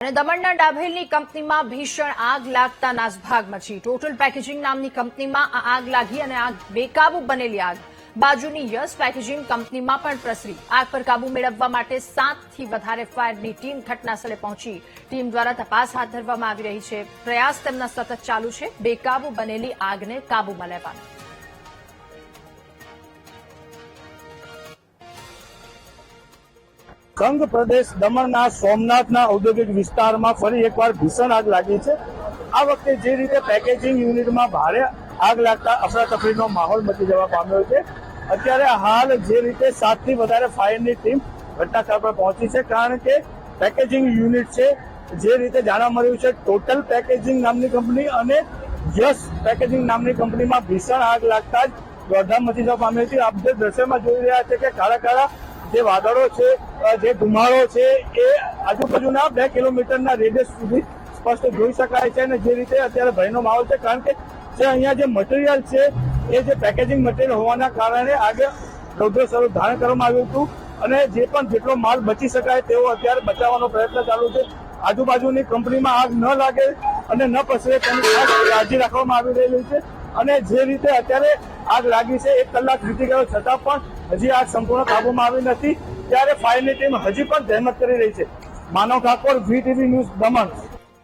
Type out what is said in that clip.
અને દમણના ડાભેલની કંપનીમાં ભીષણ આગ લાગતા નાસભાગ મચી। ટોટલ પેકેજિંગ નામની કંપનીમાં આ આગ લાગી અને આગ બેકાબુ બનેલી આગ બાજુની યસ પેકેજિંગ કંપનીમાં પણ પ્રસરી। આગ પર કાબુ મેળવવા માટે 7થી વધારે ફાયરની ટીમ ઘટનાસ્થળે પહોંચી। ટીમ દ્વારા તપાસ હાથ ધરવામાં આવી રહી છે। પ્રયાસ તેમના સતત ચાલુ છે બેકાબુ બનેલી આગને કાબૂમાં લેવાનો। સંઘ પ્રદેશ દમણના સોમનાથના ઔદ્યોગિક વિસ્તારમાં ફરી એકવાર ભીષણ આગ લાગી છે। આ વખતે જે રીતે પેકેજિંગ યુનિટમાં ભારે આગ લાગતા અફરાતફરીનો માહોલ મચી જવા પામ્યો છે। અત્યારે હાલ જે રીતે 7થી વધારે ફાયરની ટીમ ઘટનાસ્થળ પર પહોંચી છે, કારણ કે પેકેજિંગ યુનિટ છે જે રીતે જાણવા મળ્યું છે ટોટલ પેકેજિંગ નામની કંપની અને યસ પેકેજિંગ નામની કંપનીમાં ભીષણ આગ લાગતા જ દોડધામ મચી જવા પામી હતી। આપ જે દ્રશ્યમાં જોઈ રહ્યા છે કે કાળા કાળા જે વાદળો છે, જે ધુમાડો છે એ આજુબાજુના 2 કિલોમીટરના રેડિયસ સુધી સ્પષ્ટ જોઈ શકાય છે। અને જે રીતે અત્યારે ભયનો માહોલ છે, કારણ કે જે અહીંયા જે મટીરિયલ છે એ જે પેકેજિંગ મટીરિયલ હોવાના કારણે આગે રૌદ્ર સ્વરૂપ ધારણ કરવામાં આવ્યું હતું અને જે પણ જેટલો માલ બચી શકાય તેવો અત્યારે બચાવવાનો પ્રયત્ન ચાલુ છે। આજુબાજુની કંપનીમાં આગ ન લાગે અને ન પસરે તેની ખાસ કાળજી રાખવામાં આવી રહેલી છે। અને જે રીતે અત્યારે આગ લાગી છે, 1 કલાક વીતી ગયો છતાં પણ હજી આગ સંપૂર્ણ કાબૂમાં આવી નથી, ત્યારે ફાયરની ટીમ હજી પણ જહેમત કરી રહી છે। માનવ ઠાકોર, VTV ન્યૂઝ, દમણ।